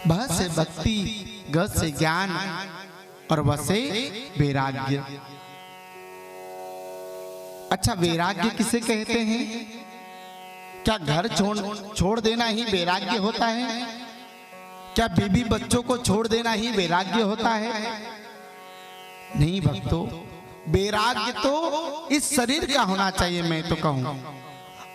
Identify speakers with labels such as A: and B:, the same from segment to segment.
A: भ से भक्ति, ग से ज्ञान और व से वैराग्य। अच्छा, वैराग्य किसे कहते हैं? क्या घर छोड़ देना ही वैराग्य होता है? क्या बीवी बच्चों को छोड़ देना ही वैराग्य होता है? नहीं भक्तों, वैराग्य तो इस शरीर का होना चाहिए। मैं तो कहूं,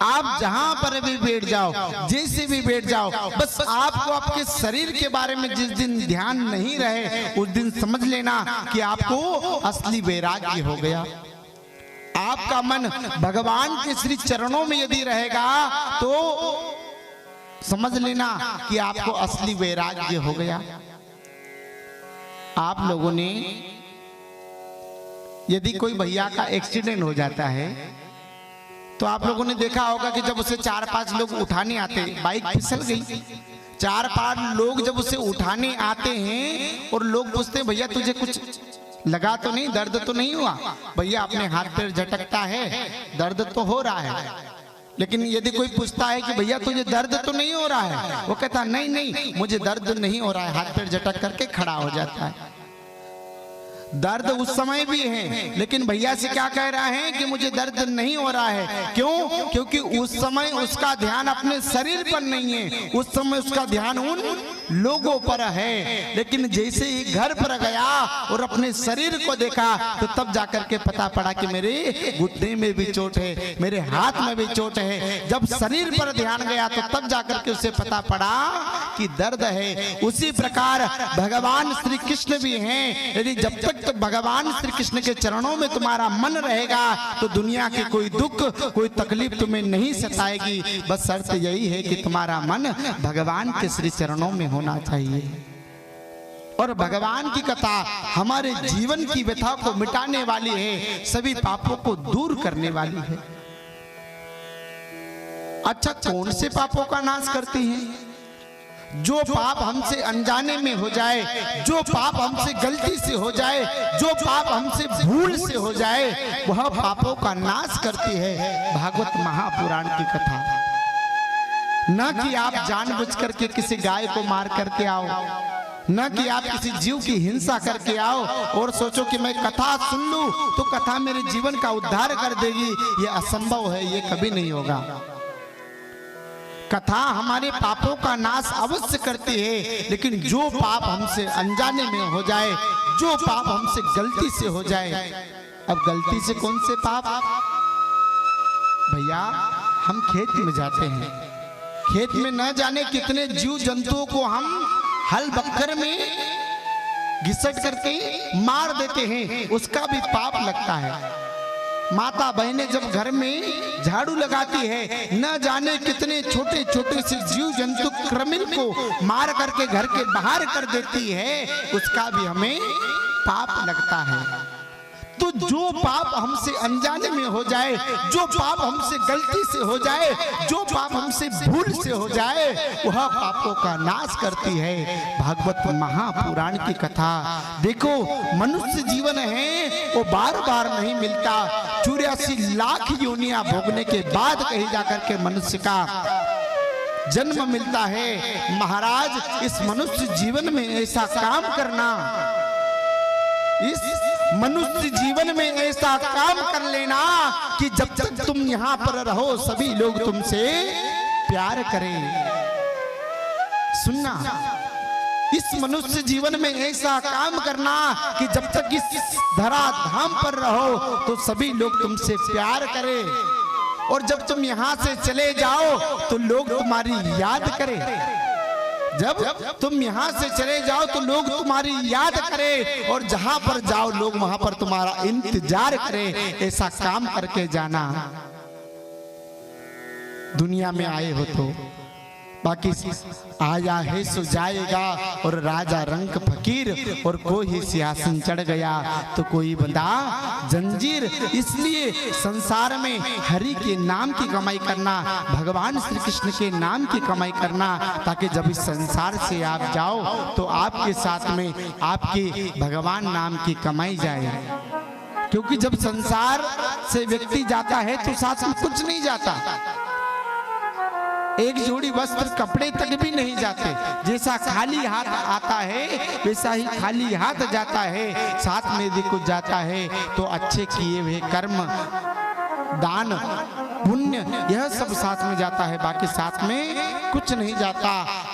A: आप जहां पर भी बैठ जाओ, जैसे भी बैठ जाओ, बस आपको आपके शरीर के बारे में जिस दिन ध्यान नहीं रहे, उस दिन समझ लेना कि आपको असली वैराग्य हो गया। आपका मन भगवान के श्री चरणों में यदि रहेगा तो समझ लेना कि आपको असली वैराग्य हो गया। आप लोगों ने यदि कोई भैया का एक्सीडेंट हो जाता है तो आप लोगों ने देखा होगा कि जब उसे 4-5 लोग उठाने आते, बाइक फिसल गई, 4-5 लोग जब उसे उठाने आते हैं और लोग पूछते हैं भैया तुझे कुछ लगा तो नहीं, दर्द तो नहीं हुआ? भैया अपने हाथ पैर झटकता है, दर्द तो हो रहा है। लेकिन यदि कोई पूछता है कि भैया तुझे दर्द तो नहीं हो रहा है, वो कहता नहीं नहीं मुझे दर्द नहीं हो रहा है, हाथ पैर झटक करके खड़ा हो जाता है। दर्द उस समय भी है, लेकिन भैया से क्या कह रहा है कि मुझे दर्द नहीं हो रहा है। क्यों? क्योंकि उस समय उसका ध्यान अपने शरीर पर नहीं है, उस समय उसका ध्यान उन लोगों पर है। लेकिन जैसे ही घर पर गया और अपने शरीर को देखा तो तब जाकर के पता पड़ा कि मेरे घुटने में भी चोट है, मेरे हाथ में भी चोट है। जब शरीर पर ध्यान गया तो तब जाकर के उसे पता पड़ा कि दर्द है। उसी प्रकार भगवान श्री कृष्ण भी हैं। यदि जब तक तो भगवान श्री कृष्ण के चरणों में तुम्हारा मन रहेगा तो दुनिया के कोई दुख, कोई तकलीफ तुम्हें नहीं सताएगी। बस शर्त यही है कि तुम्हारा मन भगवान के श्री चरणों में होना चाहिए। और भगवान की कथा हमारे जीवन की व्यथा को मिटाने वाली है, सभी पापों को दूर करने वाली है। अच्छा, कौन से पापों का नाश करती है? जो पाप हमसे अनजाने में हो जाए, जो पाप हमसे गलती से हो जाए, जो पाप हमसे भूल से हो जाए, वह पापों का नाश करती है भागवत महापुराण की कथा। न कि आप जानबूझ करके किसी गाय को मार करके आओ, न कि आप किसी जीव की हिंसा करके आओ और सोचो कि मैं कथा सुन लूं तो कथा मेरे जीवन का उद्धार कर देगी। यह असंभव है, यह कभी नहीं होगा। कथा हमारे पापों का नाश अवश्य करती है, लेकिन जो पाप हमसे अनजाने में हो जाए, जो पाप हमसे गलती से हो जाए। अब गलती से कौन से पाप? भैया हम खेत में जाते हैं, खेत में न जाने कितने जीव जंतुओं को हम हल बखर में घिसट करके मार देते हैं, उसका भी पाप लगता है। माता बहनें जब घर में झाड़ू लगाती है, न जाने कितने छोटे छोटे से जीव जंतु कृमिन को मार करके घर के बाहर कर देती है, उसका भी हमें पाप लगता है। तो जो पाप हमसे अनजाने में हो जाए, जो पाप हमसे गलती से हो जाए, जो पाप हमसे भूल से हो जाए, वह पापों का नाश करती है भागवत महापुराण की कथा। देखो, मनुष्य जीवन है वो बार बार नहीं मिलता। 84 लाख योनियां भोगने के बाद कहीं जाकर के मनुष्य का जन्म मिलता है। महाराज, इस मनुष्य जीवन में ऐसा काम करना, इस मनुष्य जीवन में ऐसा काम कर लेना कि जब तक तुम यहाँ पर रहो सभी लोग तुमसे प्यार करें। सुनना, इस मनुष्य जीवन में ऐसा काम करना कि जब तक इस धरा धाम पर रहो तो सभी लोग तुमसे प्यार करें, और जब तुम यहाँ से चले जाओ तो लोग तुम्हारी याद करें। जब तुम यहाँ से चले जाओ तो लोग तुम्हारी याद करें, और जहां पर जाओ लोग वहां पर तुम्हारा इंतजार करें। ऐसा काम करके जाना। दुनिया में आए हो तो बाकी आया है सो जाएगा, और राजा रंक फकीर, और कोई सिंहासन चढ़ गया तो कोई बंदा जंजीर। इसलिए संसार में हरि के नाम की कमाई करना, भगवान श्री कृष्ण के नाम की कमाई करना, ताकि जब इस संसार से आप जाओ तो आपके साथ में आपके भगवान नाम की कमाई जाए। क्योंकि जब संसार से व्यक्ति जाता है तो साथ में कुछ नहीं जाता। एक जोड़ी वस्त्र कपड़े तक भी नहीं जाते। जैसा खाली हाथ आता है वैसा ही खाली हाथ जाता है। साथ में यदि कुछ जाता है तो अच्छे किए हुए कर्म, दान, पुण्य, यह सब साथ में जाता है, बाकी साथ में कुछ नहीं जाता।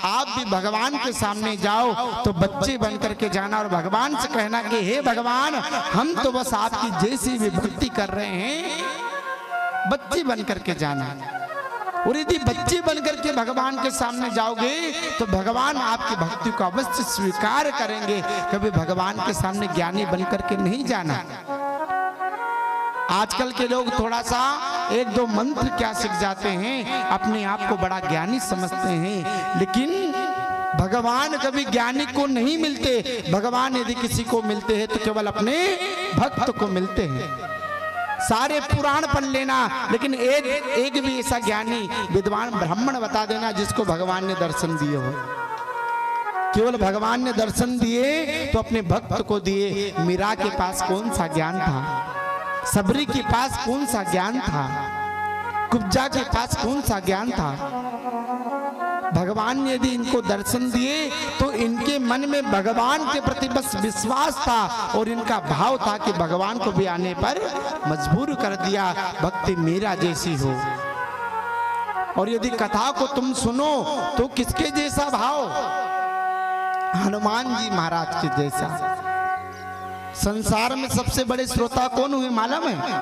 A: आप भी भगवान के सामने जाओ तो बच्चे बन करके जाना और भगवान से कहना कि हे भगवान, हम तो बस आपकी जैसी भी भक्ति कर रहे हैं, बच्चे बन करके जाना। और यदि बच्चे बनकर के भगवान के सामने जाओगे तो भगवान आपकी भक्ति को अवश्य स्वीकार करेंगे। कभी भगवान के सामने ज्ञानी बनकर के नहीं जाना। आजकल के लोग थोड़ा सा एक दो मंत्र क्या सीख जाते हैं, अपने आप को बड़ा ज्ञानी समझते हैं, लेकिन भगवान कभी ज्ञानी को नहीं मिलते। भगवान यदि किसी को मिलते हैं तो केवल अपने भक्त को मिलते हैं। सारे पुराण पढ़ लेना, लेकिन एक भी ऐसा ज्ञानी विद्वान ब्राह्मण बता देना जिसको भगवान ने दर्शन दिए हो। केवल भगवान ने दर्शन दिए तो अपने भक्त को दिए। मीरा के पास कौन सा ज्ञान था, सबरी के पास कौन सा ज्ञान था, कुब्जा के पास कौन सा ज्ञान था। भगवान ने यदि इनको दर्शन दिए तो इनके मन में भगवान के प्रति बस विश्वास था और इनका भाव था कि भगवान को भी आने पर मजबूर कर दिया, भक्ति मीरा जैसी हो। और यदि कथा को तुम सुनो तो किसके जैसा भाव, हनुमान जी महाराज के जैसा। संसार में सबसे बड़े श्रोता कौन हुए मालूम है?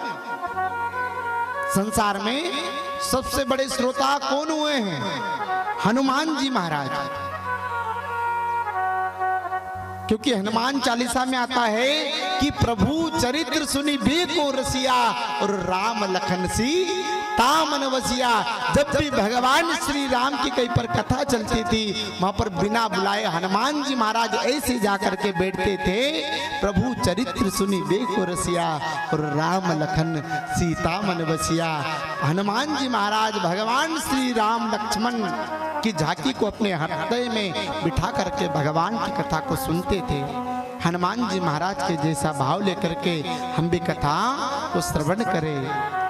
A: संसार में सबसे बड़े श्रोता कौन हुए हैं? हनुमान जी महाराज। क्योंकि हनुमान चालीसा में आता है कि प्रभु चरित्र सुनी बेको रसिया और राम लखन सी तामन वसिया। जब भी भगवान श्री राम की कहीं पर कथा चलती थी वहां पर बिना बुलाए हनुमान जी महाराज ऐसे जाकर के बैठते थे, प्रभु चरित्र सुनी बेको रसिया और राम लखन सीता मन वसिया। हनुमान जी महाराज भगवान श्री राम लक्ष्मण की झांकी को अपने हृदय में बिठा करके भगवान की कथा को सुनते थे। हनुमान जी महाराज के जैसा भाव लेकर के हम भी कथा को श्रवण करें।